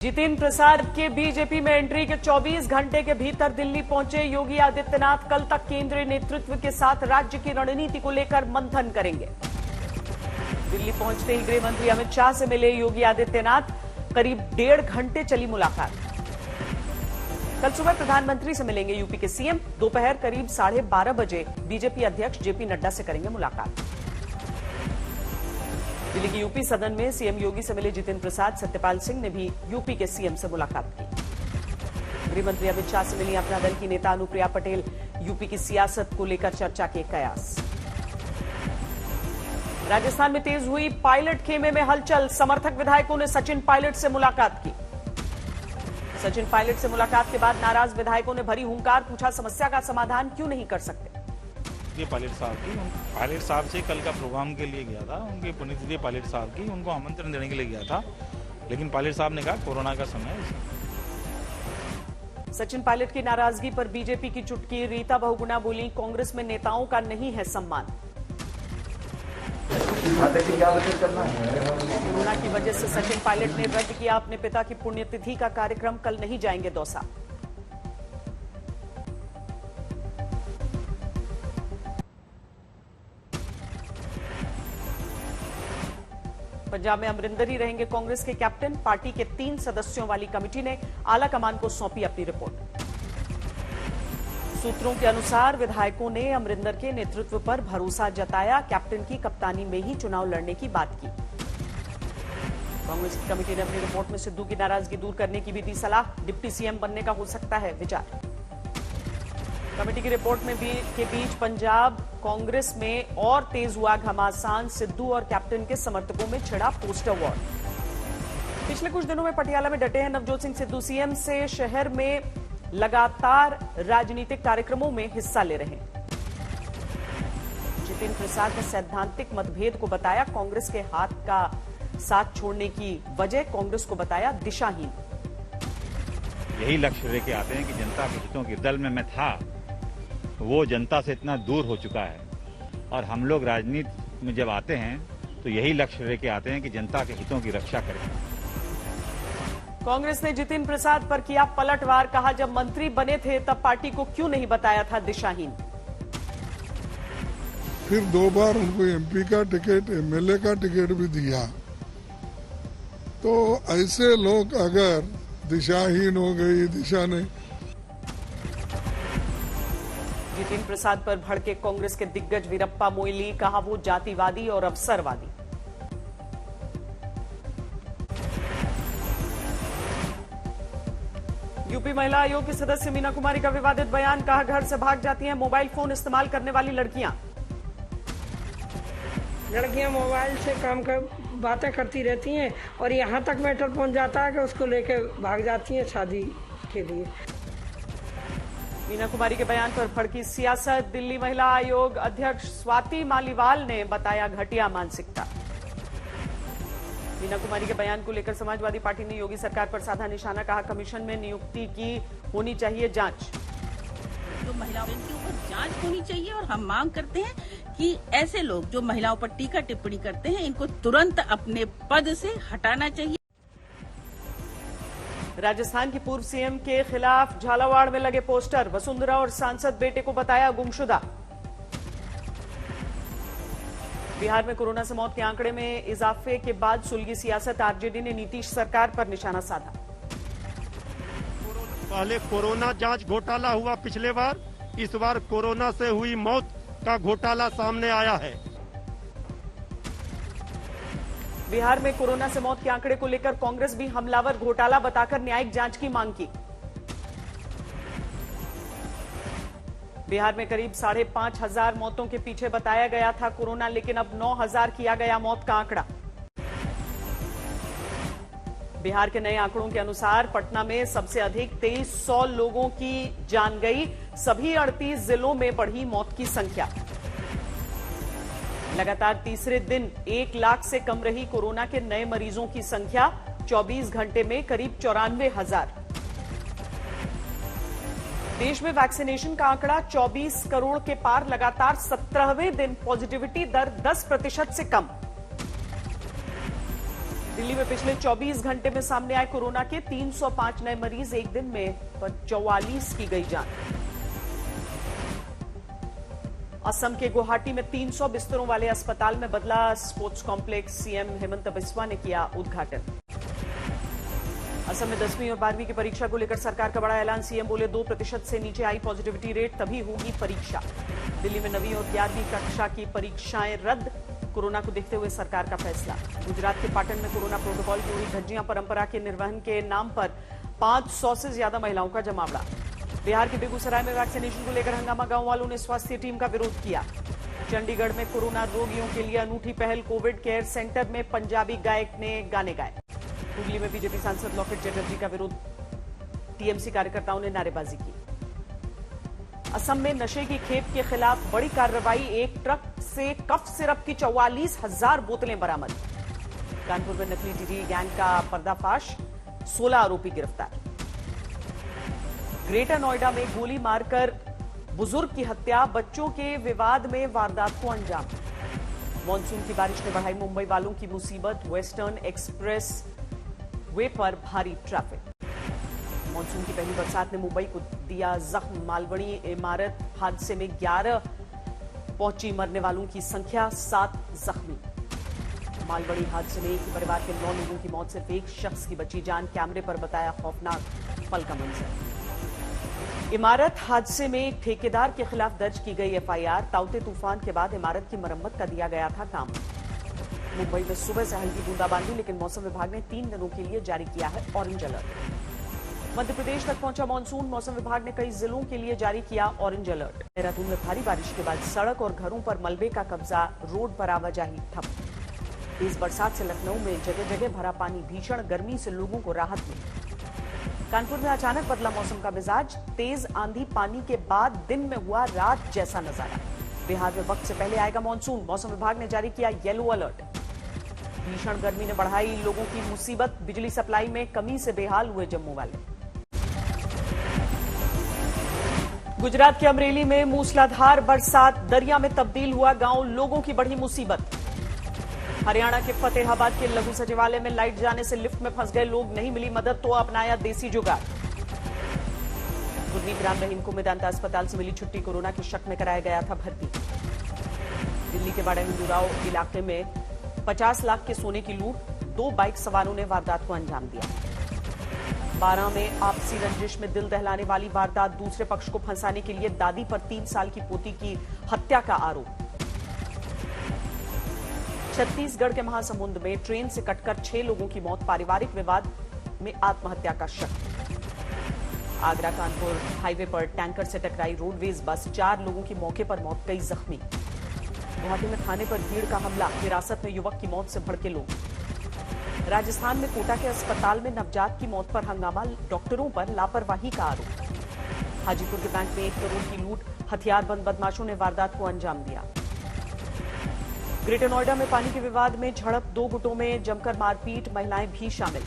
जितेंद्र प्रसाद के बीजेपी में एंट्री के 24 घंटे के भीतर दिल्ली पहुंचे योगी आदित्यनाथ कल तक केंद्रीय नेतृत्व के साथ राज्य की रणनीति को लेकर मंथन करेंगे। दिल्ली पहुंचते ही गृह मंत्री अमित शाह से मिले योगी आदित्यनाथ, करीब 1.5 घंटे चली मुलाकात। कल सुबह प्रधानमंत्री से मिलेंगे यूपी के सीएम, दोपहर करीब 12:30 बजे बीजेपी अध्यक्ष जेपी नड्डा से करेंगे मुलाकात। दिल्ली की यूपी सदन में सीएम योगी से मिले जितेंद्र प्रसाद, सत्यपाल सिंह ने भी यूपी के सीएम से मुलाकात की। गृह मंत्री अमित शाह से मिली अपना दल की नेता अनुप्रिया पटेल, यूपी की सियासत को लेकर चर्चा के कयास। राजस्थान में तेज हुई पायलट खेमे में हलचल, समर्थक विधायकों ने सचिन पायलट से मुलाकात की। सचिन पायलट से मुलाकात के बाद नाराज विधायकों ने भरी हुंकार, पूछा समस्या का समाधान क्यों नहीं कर सकते। पायलट साहब से कल का प्रोग्राम के लिए गया था, उनकी पुण्यतिथि पायलट साहब की, उनको आमंत्रण देने के लिए गया था, लेकिन पायलट साहब ने कहा कोरोना का समय है। सचिन पायलट की नाराजगी पर बीजेपी की चुटकी, रीता बहुगुणा बोली कांग्रेस में नेताओं का नहीं है सम्मान। कोरोना की वजह से सचिन पायलट ने रद्द किया अपने पिता की पुण्यतिथि का कार्यक्रम, कल नहीं जाएंगे दौसा। पंजाब में अमरिंदर ही रहेंगे कांग्रेस के कैप्टन, पार्टी के 3 सदस्यों वाली कमेटी ने आला कमान को सौंपी अपनी रिपोर्ट। सूत्रों के अनुसार विधायकों ने अमरिंदर के नेतृत्व पर भरोसा जताया, कैप्टन की कप्तानी में ही चुनाव लड़ने की बात की। कांग्रेस की कमेटी ने अपनी रिपोर्ट में सिद्धू की नाराजगी दूर करने की भी दी सलाह, डिप्टी सीएम बनने का हो सकता है विचार। कमेटी की रिपोर्ट में के बीच पंजाब कांग्रेस में और तेज हुआ घमासान, सिद्धू और कैप्टन के समर्थकों में छिड़ा पोस्टर वॉर। पिछले कुछ दिनों में पटियाला में डटे हैं नवजोत सिंह सिद्धू, सीएम से शहर में लगातार राजनीतिक कार्यक्रमों में हिस्सा ले रहे हैं। जितेंद्र प्रसाद ने सैद्धांतिक मतभेद को बताया कांग्रेस के हाथ का साथ छोड़ने की वजह, कांग्रेस को बताया दिशाहीन। यही लक्ष्य लेके आते हैं कि जनता के हितों के दल में मैं था, वो जनता से इतना दूर हो चुका है, और हम लोग राजनीति में जब आते हैं तो यही लक्ष्य लेके आते हैं कि जनता के हितों की रक्षा करें। कांग्रेस ने जितेंद्र प्रसाद पर किया पलटवार, कहा जब मंत्री बने थे तब पार्टी को क्यों नहीं बताया था दिशाहीन। फिर 2 बार उनको एमपी का टिकट, एमएलए का टिकट भी दिया, तो ऐसे लोग अगर दिशाहीन हो गई, दिशा नहीं। जितेंद्र प्रसाद पर भड़के कांग्रेस के दिग्गज वीरप्पा मोइली, कहा वो जातिवादी और अवसरवादी। यूपी महिला आयोग की सदस्य मीना कुमारी का विवादित बयान, कहा घर से भाग जाती हैं मोबाइल फोन इस्तेमाल करने वाली लड़कियां मोबाइल से काम कर बातें करती रहती हैं और यहां तक मैटर पहुंच जाता है कि उसको लेके भाग जाती हैं शादी के लिए। मीना कुमारी के बयान पर भड़की सियासत, दिल्ली महिला आयोग अध्यक्ष स्वाति मालीवाल ने बताया घटिया मानसिकता। मीना कुमारी के बयान को लेकर समाजवादी पार्टी ने योगी सरकार पर साधा निशाना, कहा कमीशन में नियुक्ति की होनी चाहिए जांच। जो महिलाओं के ऊपर जांच होनी चाहिए और हम मांग करते हैं कि ऐसे लोग जो महिलाओं पर टीका टिप्पणी करते हैं इनको तुरंत अपने पद से हटाना चाहिए। राजस्थान की पूर्व सीएम के खिलाफ झालावाड़ में लगे पोस्टर, वसुंधरा और सांसद बेटे को बताया गुमशुदा। बिहार में कोरोना से मौत के आंकड़े में इजाफे के बाद सुलगी सियासत, आरजेडी ने नीतीश सरकार पर निशाना साधा। पहले कोरोना जांच घोटाला हुआ पिछले बार, इस बार कोरोना से हुई मौत का घोटाला सामने आया है। बिहार में कोरोना से मौत के आंकड़े को लेकर कांग्रेस भी हमलावर घोटाला बताकर न्यायिक जांच की मांग की। बिहार में करीब 5,500 मौतों के पीछे बताया गया था कोरोना, लेकिन अब 9,000 किया गया मौत का आंकड़ा। बिहार के नए आंकड़ों के अनुसार पटना में सबसे अधिक 2300 लोगों की जान गई, सभी 38 जिलों में बढ़ी मौत की संख्या। लगातार तीसरे दिन 1 लाख से कम रही कोरोना के नए मरीजों की संख्या, 24 घंटे में करीब 94,000। देश में वैक्सीनेशन का आंकड़ा 24 करोड़ के पार, लगातार 17वें दिन पॉजिटिविटी दर 10% से कम। दिल्ली में पिछले 24 घंटे में सामने आए कोरोना के 305 नए मरीज, एक दिन में 44 की गई जान। असम के गुवाहाटी में 300 बिस्तरों वाले अस्पताल में बदला sports complex, CM Hemant Biswa ने किया उद्घाटन। असम में 10वीं और 12वीं की परीक्षा को लेकर सरकार का बड़ा ऐलान, सीएम बोले 2% से नीचे आई पॉजिटिविटी रेट तभी होगी परीक्षा। दिल्ली में 9वीं और 11वीं कक्षा की परीक्षाएं रद्द, कोरोना को देखते हुए सरकार का फैसला। गुजरात के पाटन में कोरोना प्रोटोकॉल की हुई धज्जियां, परंपरा के निर्वहन के नाम पर 500 से ज्यादा महिलाओं का जमावड़ा। बिहार के बेगूसराय में वैक्सीनेशन को लेकर हंगामा, गांव वालों ने स्वास्थ्य टीम का विरोध किया। चंडीगढ़ में कोरोना रोगियों के लिए अनूठी पहल, कोविड केयर सेंटर में पंजाबी गायक ने गाने गाए। हुगली में बीजेपी सांसद लॉकेट चैटर्जी का विरोध, टीएमसी कार्यकर्ताओं ने नारेबाजी की। असम में नशे की खेप के खिलाफ बड़ी कार्रवाई, एक ट्रक से कफ सिरप की 44,000 बोतलें बरामद। कानपुर में नकली टीटी गैंग का पर्दाफाश, 16 आरोपी गिरफ्तार। ग्रेटर नोएडा में गोली मारकर बुजुर्ग की हत्या, बच्चों के विवाद में वारदात को अंजाम। मानसून की बारिश ने बढ़ाई मुंबई वालों की मुसीबत, वेस्टर्न एक्सप्रेस वे पर भारी ट्रैफिक। मानसून की पहली बरसात ने मुंबई को दिया जख्म, मालवणी इमारत हादसे में 11 पहुंची, मरने वालों की संख्या 7 जख्मी। मालवणी हादसे में एक ही परिवार के 9 लोगों की मौत, सिर्फ एक शख्स की बची जान, कैमरे पर बताया खौफनाक पल का मंजर। इमारत हादसे में एक ठेकेदार के खिलाफ दर्ज की गई एफआईआर, ताउते तूफान के बाद इमारत की मरम्मत का दिया गया था काम। मुंबई में सुबह से हल्की बूंदाबांदी, लेकिन मौसम विभाग ने 3 दिनों के लिए जारी किया है ऑरेंज अलर्ट। मध्य प्रदेश तक पहुंचा मानसून, मौसम विभाग ने कई जिलों के लिए जारी किया ऑरेंज अलर्ट। देहरादून में भारी बारिश के बाद सड़क और घरों पर मलबे का कब्जा, रोड पर आवाजाही ठप। तेज बरसात से लखनऊ में जगह जगह भरा पानी, भीषण गर्मी से लोगों को राहत मिली। कानपुर में अचानक बदला मौसम का मिजाज, तेज आंधी पानी के बाद दिन में हुआ रात जैसा नजारा। बिहार में वक्त से पहले आएगा मानसून, मौसम विभाग ने जारी किया येलो अलर्ट। भीषण गर्मी ने बढ़ाई लोगों की मुसीबत, बिजली सप्लाई में कमी से बेहाल हुए जम्मू वाले। गुजरात के अमरेली में मूसलाधार बरसात, दरिया में तब्दील हुआ गांव, लोगों की बढ़ी मुसीबत। हरियाणा के फतेहाबाद के लघु सचिवालय में लाइट जाने से लिफ्ट में फंस गए लोग, नहीं मिली मदद तो अपनाया देसी जुगाड़। गुरमीत राम रहीम को मेदांता अस्पताल से मिली छुट्टी, कोरोना के शक में कराया गया था भर्ती। दिल्ली के बड़ा हिंदूराव इलाके में 50 लाख के सोने की लूट, 2 बाइक सवारों ने वारदात को अंजाम दिया। 12 में आपसी रंजिश में दिल दहलाने वाली वारदात, दूसरे पक्ष को फंसाने के लिए दादी पर 3 साल की पोती की हत्या का आरोप। छत्तीसगढ़ के महासमुंद में ट्रेन से कटकर 6 लोगों की मौत, पारिवारिक विवाद में आत्महत्या का शक। आगरा कानपुर हाईवे पर टैंकर से टकराई रोडवेज बस, 4 लोगों की मौके पर मौत, कई जख्मी। गुवाहाटी में थाने पर भीड़ का हमला, हिरासत में युवक की मौत से भड़के लोग। राजस्थान में कोटा के अस्पताल में नवजात की मौत पर हंगामा, डॉक्टरों पर लापरवाही का आरोप। हाजीपुर के बैंक में 1 करोड़ की लूट, हथियारबंद बदमाशों ने वारदात को अंजाम दिया। ग्रेटर नोएडा में पानी के विवाद में झड़प, 2 गुटों में जमकर मारपीट, महिलाएं भी शामिल।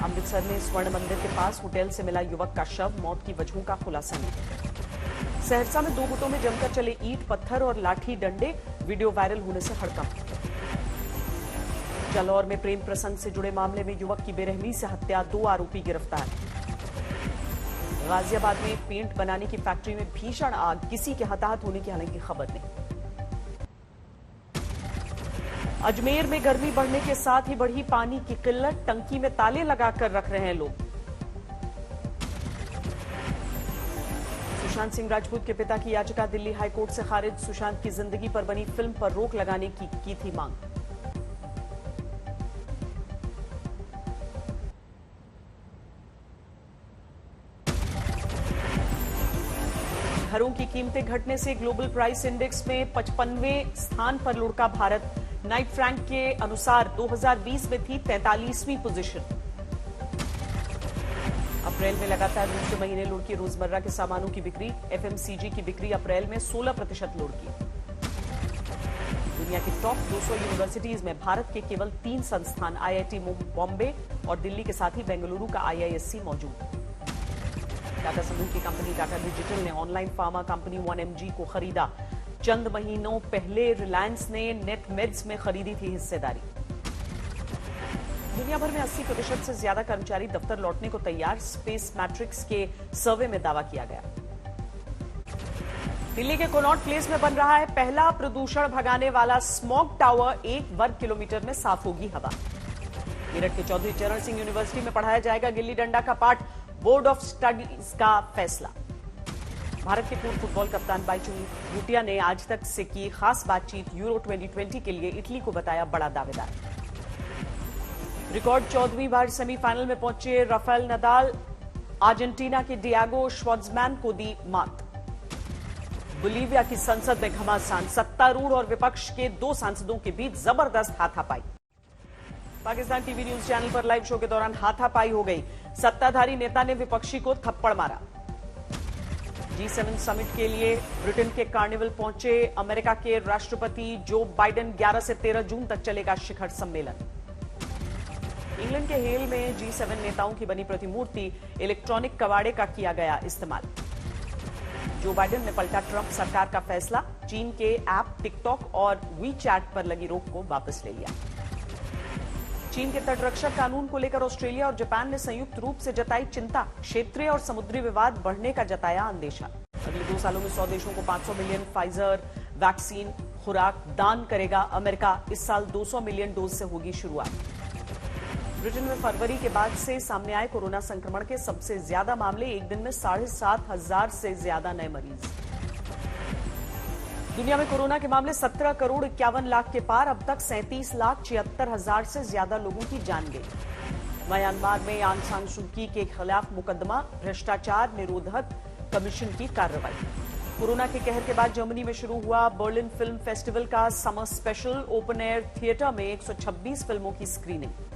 अमृतसर में स्वर्ण मंदिर के पास होटल से मिला युवक का शव, मौत की वजहों का खुलासा नहीं। सहरसा में 2 गुटों में जमकर चले ईंट पत्थर और लाठी डंडे, वीडियो वायरल होने से हड़कंप। जालौर में प्रेम प्रसंग से जुड़े मामले में युवक की बेरहमी से हत्या, 2 आरोपी गिरफ्तार। गाजियाबाद में पेंट बनाने की फैक्ट्री में भीषण आग, किसी के हताहत होने की हालांकि खबर नहीं। अजमेर में गर्मी बढ़ने के साथ ही बढ़ी पानी की किल्लत, टंकी में ताले लगाकर रख रहे हैं लोग। सुशांत सिंह राजपूत के पिता की याचिका दिल्ली हाईकोर्ट से खारिज, सुशांत की जिंदगी पर बनी फिल्म पर रोक लगाने की थी मांग। घरों की कीमतें घटने से ग्लोबल प्राइस इंडेक्स में 55वें स्थान पर लुढ़का भारत। नाइट फ्रैंक के अनुसार 2020 में थी 43वीं पोजीशन। अप्रैल में लगातार दूसरे महीने लुढ़की रोजमर्रा के सामानों की बिक्री, एफएमसीजी की बिक्री अप्रैल में 16% लुढ़की। दुनिया की टॉप 200 यूनिवर्सिटीज में भारत के केवल 3 संस्थान, आईआईटी बॉम्बे और दिल्ली के साथ ही बेंगलुरु का आईआईएससी मौजूद। टाटा समूह की कंपनी टाटा डिजिटल ने ऑनलाइन फार्मा कंपनी 1mg को खरीदा। चंद महीनों पहले रिलायंस ने नेटमेड्स में खरीदी थी हिस्सेदारी। दुनिया भर में 80% से ज्यादा कर्मचारी दफ्तर लौटने को तैयार, स्पेस मैट्रिक्स के सर्वे में दावा किया गया। दिल्ली के कनॉट प्लेस में बन रहा है पहला प्रदूषण भगाने वाला स्मॉग टावर, 1 वर्ग किलोमीटर में साफ होगी हवा। मेरठ के चौधरी चरण सिंह यूनिवर्सिटी में पढ़ाया जाएगा गिल्ली डंडा का पाठ, बोर्ड ऑफ स्टडीज का फैसला। भारत के पूर्व फुटबॉल कप्तान बाईचुंग भूटिया ने आज तक से की खास बातचीत, यूरो 2020 के लिए इटली को बताया बड़ा दावेदार। रिकॉर्ड 14वीं बार सेमीफाइनल में पहुंचे राफेल नडाल, अर्जेंटीना के डिएगो श्वार्ट्जमैन को दी मात। बोलीविया की संसद में घमासान, सत्तारूढ़ और विपक्ष के 2 सांसदों के बीच जबरदस्त हाथापाई। पाकिस्तान टीवी न्यूज चैनल पर लाइव शो के दौरान हाथापाई हो गई, सत्ताधारी नेता ने विपक्षी को थप्पड़ मारा। G7 समिट के लिए ब्रिटेन के कार्निवल पहुंचे अमेरिका के राष्ट्रपति जो बाइडेन, 11 से 13 जून तक चलेगा शिखर सम्मेलन। इंग्लैंड के हेल में G7 नेताओं की बनी प्रतिमूर्ति, इलेक्ट्रॉनिक कबाड़े का किया गया इस्तेमाल। जो बाइडेन ने पलटा ट्रंप सरकार का फैसला, चीन के ऐप टिकटॉक और वीचैट पर लगी रोक को वापस ले लिया। चीन के तटरक्षक कानून को लेकर ऑस्ट्रेलिया और जापान ने संयुक्त रूप से जताई चिंता, क्षेत्रीय और समुद्री विवाद बढ़ने का जताया अंदेशा। अगले 2 सालों में 100 देशों को 500 मिलियन फाइजर वैक्सीन खुराक दान करेगा अमेरिका। इस साल 200 मिलियन डोज से होगी शुरुआत। ब्रिटेन में फरवरी के बाद से सामने आए कोरोना संक्रमण के सबसे ज्यादा मामले, एक दिन में 7,500 से ज्यादा नए मरीज। दुनिया में कोरोना के मामले 17 करोड़ 51 लाख के पार, अब तक 37,76,000 से ज्यादा लोगों की जान गई। म्यांमार में आंग सान सू की के खिलाफ मुकदमा, भ्रष्टाचार निरोधक कमीशन की कार्रवाई। कोरोना के कहर के बाद जर्मनी में शुरू हुआ बर्लिन फिल्म फेस्टिवल का summer special, open air theatre में 126 फिल्मों की स्क्रीनिंग।